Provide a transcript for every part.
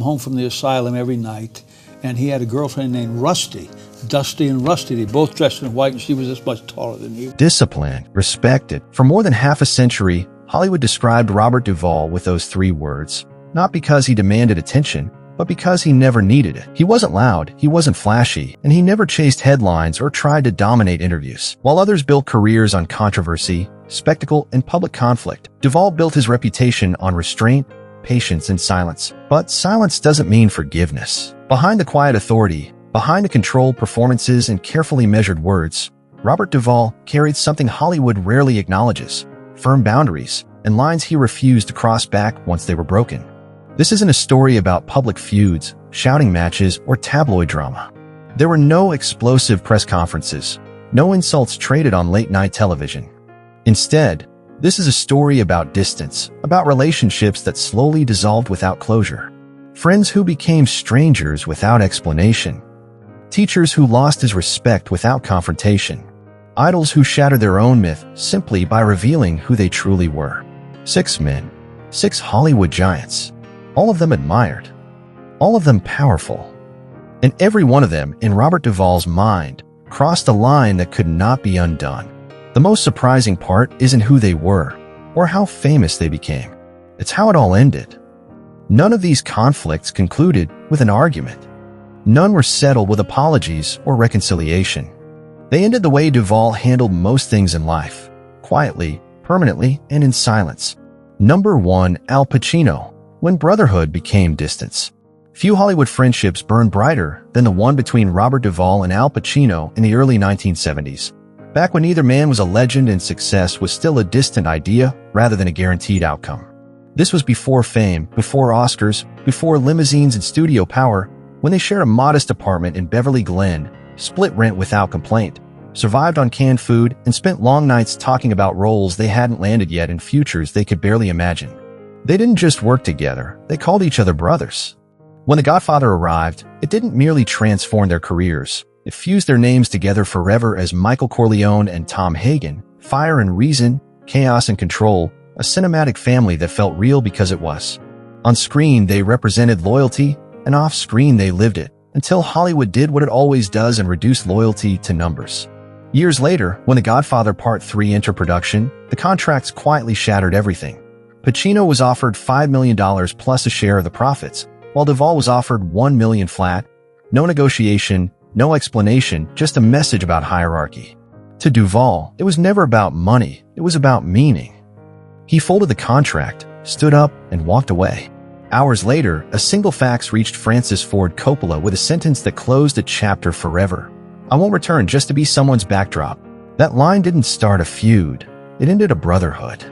home from the asylum every night, and he had a girlfriend named Rusty. Dusty and Rusty, they both dressed in white, and she was this much taller than he. Disciplined, respected. For more than half a century, Hollywood described Robert Duvall with those three words, not because he demanded attention, but because he never needed it. He wasn't loud, he wasn't flashy, and he never chased headlines or tried to dominate interviews. While others built careers on controversy, spectacle, and public conflict, Duvall built his reputation on restraint, patience, and silence. But silence doesn't mean forgiveness. Behind the quiet authority, behind the controlled performances and carefully measured words, Robert Duvall carried something Hollywood rarely acknowledges: firm boundaries and lines he refused to cross back once they were broken. This isn't a story about public feuds, shouting matches, or tabloid drama. There were no explosive press conferences, no insults traded on late-night television. Instead, this is a story about distance, about relationships that slowly dissolved without closure, friends who became strangers without explanation, teachers who lost his respect without confrontation, idols who shattered their own myth simply by revealing who they truly were. 6 men, 6 Hollywood giants, all of them admired, all of them powerful. And every one of them, in Robert Duvall's mind, crossed a line that could not be undone. The most surprising part isn't who they were, or how famous they became. It's how it all ended. None of these conflicts concluded with an argument. None were settled with apologies or reconciliation. They ended the way Duvall handled most things in life: quietly, permanently, and in silence. Number 1. Al Pacino. When Brotherhood became distance. Few Hollywood friendships burned brighter than the one between Robert Duvall and Al Pacino in the early 1970s, back when either man was a legend and success was still a distant idea rather than a guaranteed outcome. This was before fame, before Oscars, before limousines and studio power, when they shared a modest apartment in Beverly Glen, split rent without complaint, survived on canned food, and spent long nights talking about roles they hadn't landed yet and futures they could barely imagine. They didn't just work together, they called each other brothers. When The Godfather arrived, it didn't merely transform their careers, it fused their names together forever as Michael Corleone and Tom Hagen, fire and reason, chaos and control, a cinematic family that felt real because it was. On screen, they represented loyalty, and off-screen they lived it, until Hollywood did what it always does and reduced loyalty to numbers. Years later, when The Godfather Part 3 entered production, the contracts quietly shattered everything. Pacino was offered $5 million plus a share of the profits, while Duvall was offered $1 million flat. No negotiation, no explanation, just a message about hierarchy. To Duvall, it was never about money, it was about meaning. He folded the contract, stood up, and walked away. Hours later, a single fax reached Francis Ford Coppola with a sentence that closed a chapter forever. "I won't return just to be someone's backdrop." That line didn't start a feud, it ended a brotherhood.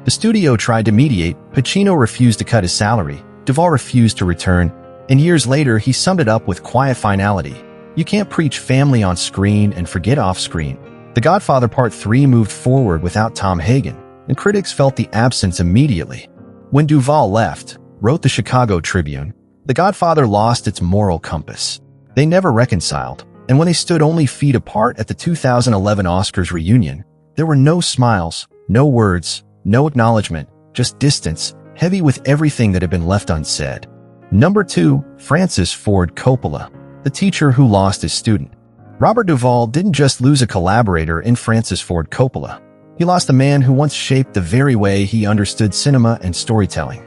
The studio tried to mediate, Pacino refused to cut his salary, Duvall refused to return, and years later he summed it up with quiet finality: "You can't preach family on screen and forget off screen." The Godfather Part 3 moved forward without Tom Hagen, and critics felt the absence immediately. When Duvall left, wrote the Chicago Tribune, The Godfather lost its moral compass. They never reconciled, and when they stood only feet apart at the 2011 Oscars reunion, there were no smiles, no words, no acknowledgement, just distance, heavy with everything that had been left unsaid. Number 2. Francis Ford Coppola, the teacher who lost his student. Robert Duvall didn't just lose a collaborator in Francis Ford Coppola. He lost a man who once shaped the very way he understood cinema and storytelling.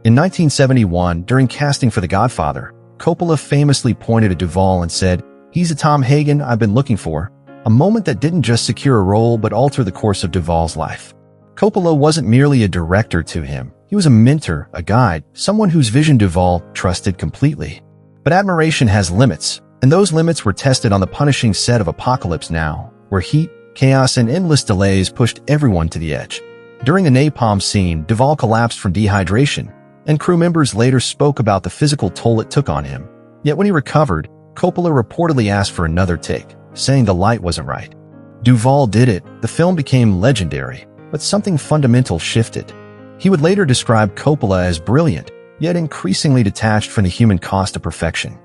In 1971, during casting for The Godfather, Coppola famously pointed at Duvall and said, "He's a Tom Hagen I've been looking for," a moment that didn't just secure a role but alter the course of Duvall's life. Coppola wasn't merely a director to him. He was a mentor, a guide, someone whose vision Duvall trusted completely. But admiration has limits, and those limits were tested on the punishing set of Apocalypse Now, where heat, chaos, and endless delays pushed everyone to the edge. During the napalm scene, Duvall collapsed from dehydration, and crew members later spoke about the physical toll it took on him. Yet when he recovered, Coppola reportedly asked for another take, saying the light wasn't right. Duvall did it, the film became legendary, but something fundamental shifted. He would later describe Coppola as brilliant, yet increasingly detached from the human cost of perfection.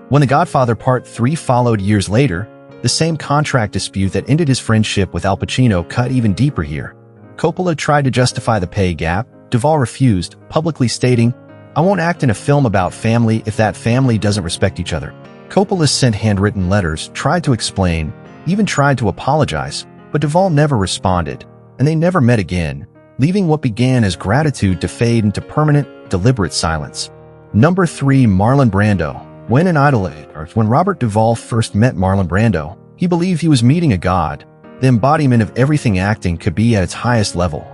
When The Godfather Part 3 followed years later, the same contract dispute that ended his friendship with Al Pacino cut even deeper here. Coppola tried to justify the pay gap. Duvall refused, publicly stating, I won't act in a film about family if that family doesn't respect each other. Coppola sent handwritten letters, tried to explain, even tried to apologize, but Duvall never responded, and they never met again, leaving what began as gratitude to fade into permanent, deliberate silence. Number 3. Marlon Brando. When Robert Duvall first met Marlon Brando, he believed he was meeting a god, the embodiment of everything acting could be at its highest level.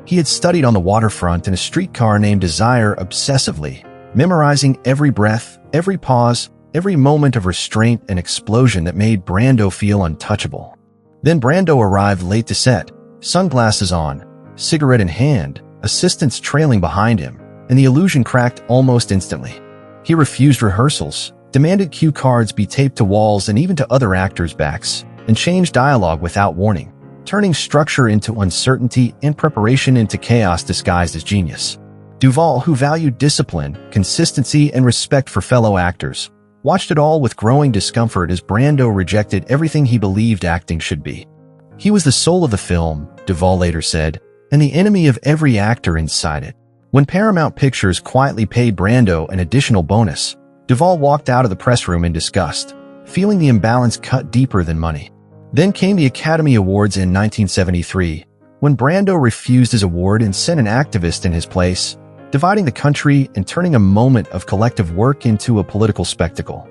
He had studied on the waterfront in a streetcar named Desire obsessively, memorizing every breath, every pause, every moment of restraint and explosion that made Brando feel untouchable. Then Brando arrived late to set, sunglasses on, cigarette in hand, assistants trailing behind him, and the illusion cracked almost instantly. He refused rehearsals, demanded cue cards be taped to walls and even to other actors' backs, and changed dialogue without warning, turning structure into uncertainty and preparation into chaos disguised as genius. Duvall, who valued discipline, consistency, and respect for fellow actors, watched it all with growing discomfort as Brando rejected everything he believed acting should be. He was the soul of the film, Duvall later said, and the enemy of every actor inside it. When Paramount Pictures quietly paid Brando an additional bonus, Duvall walked out of the press room in disgust, feeling the imbalance cut deeper than money. Then came the Academy Awards in 1973, when Brando refused his award and sent an activist in his place, dividing the country and turning a moment of collective work into a political spectacle.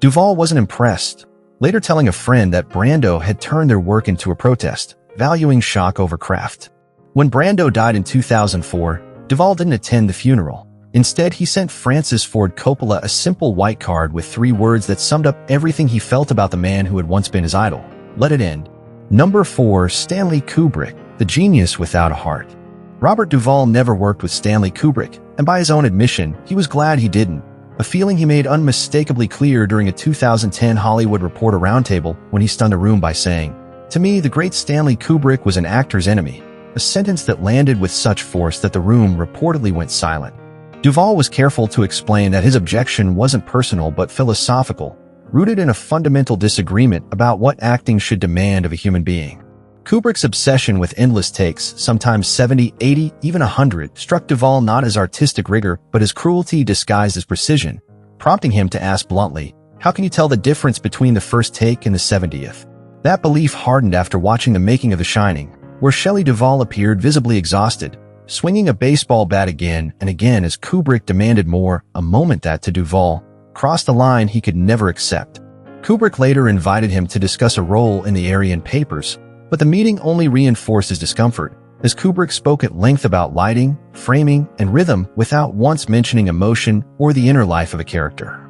Duvall wasn't impressed, later telling a friend that Brando had turned their work into a protest, valuing shock over craft. When Brando died in 2004, Duvall didn't attend the funeral. Instead, he sent Francis Ford Coppola a simple white card with 3 words that summed up everything he felt about the man who had once been his idol. Let it end. Number 4. Stanley Kubrick, the genius without a heart. Robert Duvall never worked with Stanley Kubrick, and by his own admission, he was glad he didn't, a feeling he made unmistakably clear during a 2010 Hollywood Reporter roundtable when he stunned a room by saying, "To me, the great Stanley Kubrick was an actor's enemy," a sentence that landed with such force that the room reportedly went silent. Duvall was careful to explain that his objection wasn't personal but philosophical, rooted in a fundamental disagreement about what acting should demand of a human being. Kubrick's obsession with endless takes, sometimes 70, 80, even 100, struck Duvall not as artistic rigor but as cruelty disguised as precision, prompting him to ask bluntly, "How can you tell the difference between the first take and the 70th? That belief hardened after watching the making of The Shining, where Shelley Duvall appeared visibly exhausted, swinging a baseball bat again and again as Kubrick demanded more, a moment that, to Duvall, crossed a line he could never accept. Kubrick later invited him to discuss a role in the Aryan Papers, but the meeting only reinforced his discomfort, as Kubrick spoke at length about lighting, framing, and rhythm without once mentioning emotion or the inner life of a character.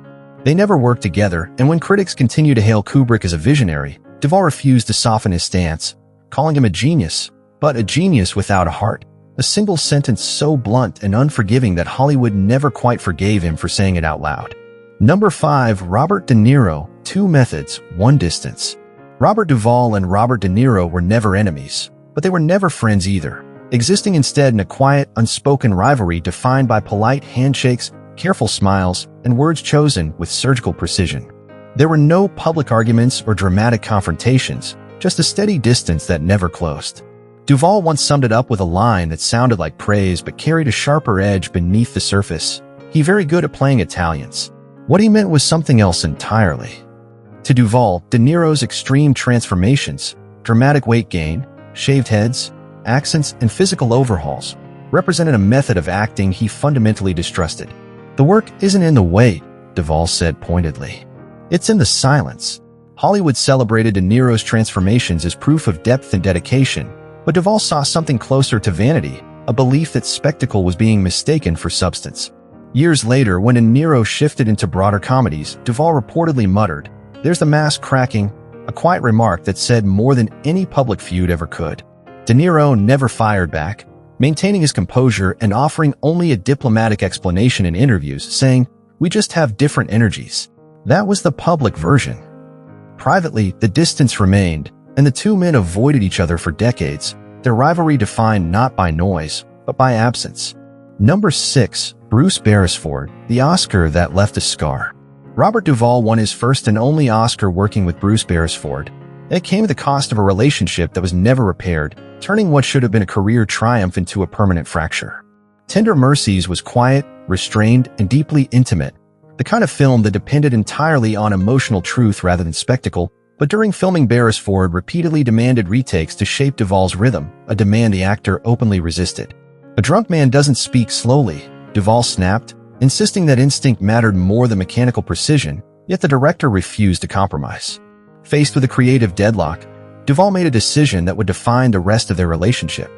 They never worked together, and when critics continued to hail Kubrick as a visionary, Duvall refused to soften his stance, calling him a genius, but a genius without a heart, a single sentence so blunt and unforgiving that Hollywood never quite forgave him for saying it out loud. Number 5. Robert De Niro, 2 methods, 1 distance. Robert Duvall and Robert De Niro were never enemies, but they were never friends either, existing instead in a quiet, unspoken rivalry defined by polite handshakes, careful smiles, and words chosen with surgical precision. There were no public arguments or dramatic confrontations, just a steady distance that never closed. Duvall once summed it up with a line that sounded like praise but carried a sharper edge beneath the surface. "He very good at playing Italians." What he meant was something else entirely. To Duvall, De Niro's extreme transformations, dramatic weight gain, shaved heads, accents, and physical overhauls represented a method of acting he fundamentally distrusted. "The work isn't in the weight," Duvall said pointedly. "It's in the silence." Hollywood celebrated De Niro's transformations as proof of depth and dedication, but Duvall saw something closer to vanity, a belief that spectacle was being mistaken for substance. Years later, when De Niro shifted into broader comedies, Duvall reportedly muttered, "There's the mask cracking," a quiet remark that said more than any public feud ever could. De Niro never fired back, maintaining his composure and offering only a diplomatic explanation in interviews, saying, "We just have different energies." That was the public version. Privately, the distance remained, and the 2 men avoided each other for decades, their rivalry defined not by noise, but by absence. Number 6. Bruce Beresford, the Oscar that left a scar. Robert Duvall won his first and only Oscar working with Bruce Beresford. It came at the cost of a relationship that was never repaired, turning what should have been a career triumph into a permanent fracture. Tender Mercies was quiet, restrained, and deeply intimate. The kind of film that depended entirely on emotional truth rather than spectacle, but during filming Beresford repeatedly demanded retakes to shape Duvall's rhythm, a demand the actor openly resisted. A drunk man doesn't speak slowly, Duvall snapped, insisting that instinct mattered more than mechanical precision, yet the director refused to compromise. Faced with a creative deadlock, Duvall made a decision that would define the rest of their relationship.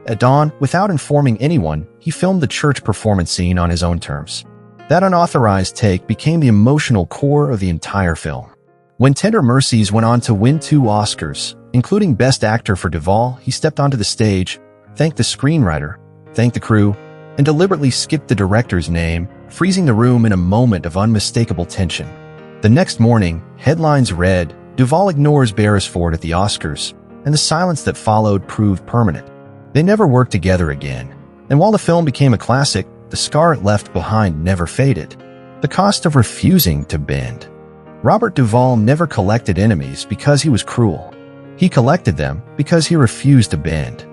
At dawn, without informing anyone, he filmed the church performance scene on his own terms. That unauthorized take became the emotional core of the entire film. When Tender Mercies went on to win 2 Oscars, including Best Actor for Duvall, he stepped onto the stage, thanked the screenwriter, thanked the crew, and deliberately skipped the director's name, freezing the room in a moment of unmistakable tension. The next morning, headlines read, "Duvall ignores Beresford at the Oscars," and the silence that followed proved permanent. They never worked together again, and while the film became a classic, the scar it left behind never faded. The cost of refusing to bend. Robert Duvall never collected enemies because he was cruel. He collected them because he refused to bend.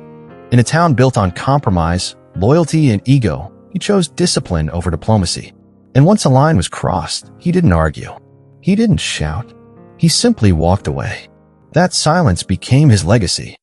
In a town built on compromise, loyalty, and ego, he chose discipline over diplomacy. And once a line was crossed, he didn't argue. He didn't shout. He simply walked away. That silence became his legacy.